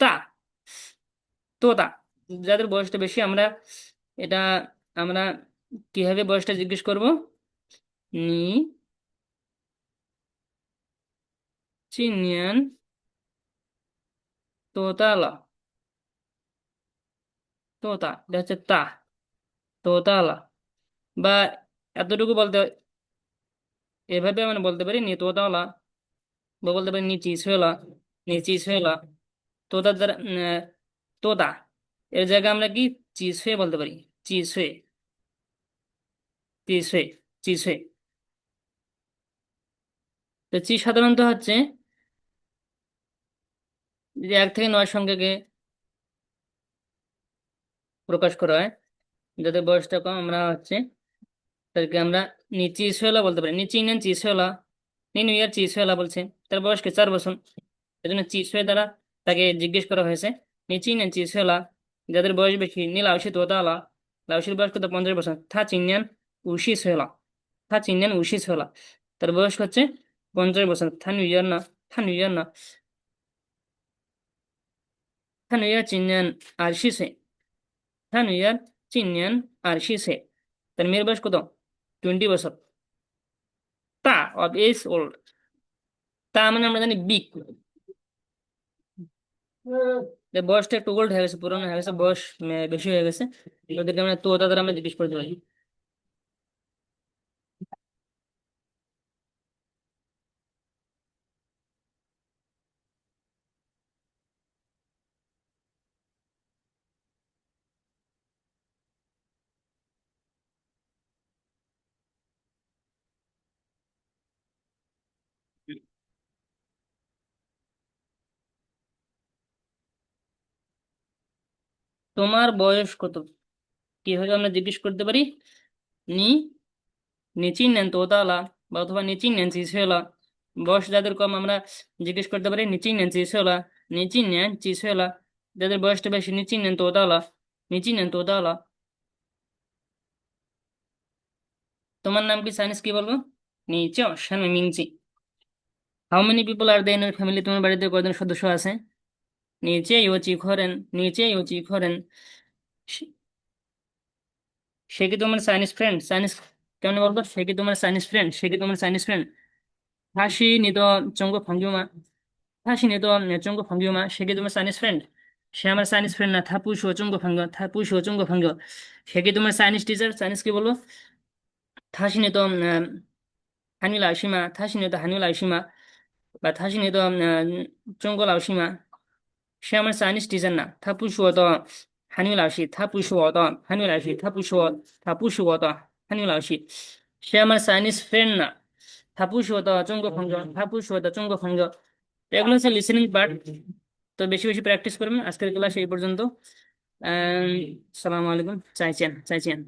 A: তা তোতা, যাদের বয়সটা বেশি আমরা এটা আমরা কিভাবে বয়সটা জিজ্ঞেস করব? নি চিনিয়ান তোতালা, তোতা এটা হচ্ছে তা, তোতালা. বা এতটুকু বলতে, এভাবে আমরা বলতে পারি নি তোতালা, বা বলতে পারি নি চিসুয়েলা, নি চিসুয়েলা. তোতার দ্বারা তোতা এর জায়গায় আমরা কি চিসুয়ে বলতে পারি, চিসুয়ে, চিসুয়ে, চিসুয়ে. তো চি সাধারণত হচ্ছে যে 1 থেকে 9 সংখ্যাকে প্রকাশ করা হয়. যাদের বয়সটা কম আমরা হচ্ছে তাদেরকে আমরা নিচিসুয়েলা বলতে পারি. নিচিনেন চিসুয়েলা, নিনু ইয়ার চিসুয়েলা বলছে. তার বয়স কি 4 বছর, এই জন্য চিসুয়ে দ্বারা তাকে জিজ্ঞেস করা হয়েছে. নিচিনেন চিসুয়েলা. যাদের বয়স বেশি, নীল আউশি তোতালা, লাউসির বয়স কত? 50 বছর. থা চিনিয়ান উশি সুয়েলা, থা চিনিয়ান উশি সুয়েলা. তার বয়স হচ্ছে 50 বছর. থা নিউ ইয়ার না, থা নিউ ইয়ার না, থা নিউ ইয়ার চিনিয়ান আর শিসে, থা নিউ ইয়ার চিনিয়ান আর শিসে. তার মেয়ের বয়স কত? 20 বছর. তা অফ এজ ওল্ড. তা মানে আমরা জানি বিগ. বয়সটা একটু ওল্ড হয়ে গেছে, পুরনো হয়ে গেছে, বয়স বেশি হয়ে গেছে. ওদেরকে আমরা তো তাদের আমরা জিজ্ঞেস করতে পারি. তোমার বয়স কত? কিভাবে আমরা জিজ্ঞেস করতে পারি? নি নিচিন নেন তোতালা, বা অথবা নিচিন নেন চিসুয়েলা. বয়স যাদের কম আমরা জিজ্ঞেস করতে পারি নিচিন নেন চিসুয়েলা, নিচিন নেন চিসুয়েলা. যাদের বয়সটা বেশি, নিচিন নেন তোতালা, নিচিন নেন তোতালা. তোমার নাম কি? সাইনিস কি বলবো? নিচে অশ্বান মিংচি. How many people are they in your family? তোমার বাড়িতে কয়জন সদস্য আছে? নিচে ইউচি খরেন, নিচে ইউচি খরেন. সে কি তোমার চাইনিজ ফ্রেন্ড? চাইনিজ কেমন বলবো? সে কি তোমার চাইনিজ ফ্রেন্ড? সে কি তোমার চাইনিজ ফ্রেন্ড? হাসি নিত চঙ্গ ফাঙ্গিউমা, হাসি নিত চঙ্গ ফাঙ্গিউমা. সে কি তোমার চাইনিজ ফ্রেন্ড? সে আমার চাইনিজ ফ্রেন্ড না. থাপুসো চঙ্গ ফাঙ্গ, থাপুসো চঙ্গ ফাঙ্গ. সে কি তোমার চাইনিজ টিচার? চাইনিজ কি বলবো? থাসি নিত হানি লাউসিমা, থাসি নিত হানি লাউসিমা, বা থাসি নিত চঙ্গ লাউসিমা. সে আমার চাইনিজ টিচার না. 他不是我的韩语老师，他不是我的韩语老师，他不是我的韩语老师。সে আমার চাইনিজ ফ্রেন্ড না. 他不是我的中国朋友，他不是我的中国朋友. এগুলো হচ্ছে লিসেনিং পার্ট. তো বেশি বেশি প্র্যাকটিস করবেন. আজকের ক্লাস এই পর্যন্ত. সালামু আলাইকুম. চাইছেন চাইছেন.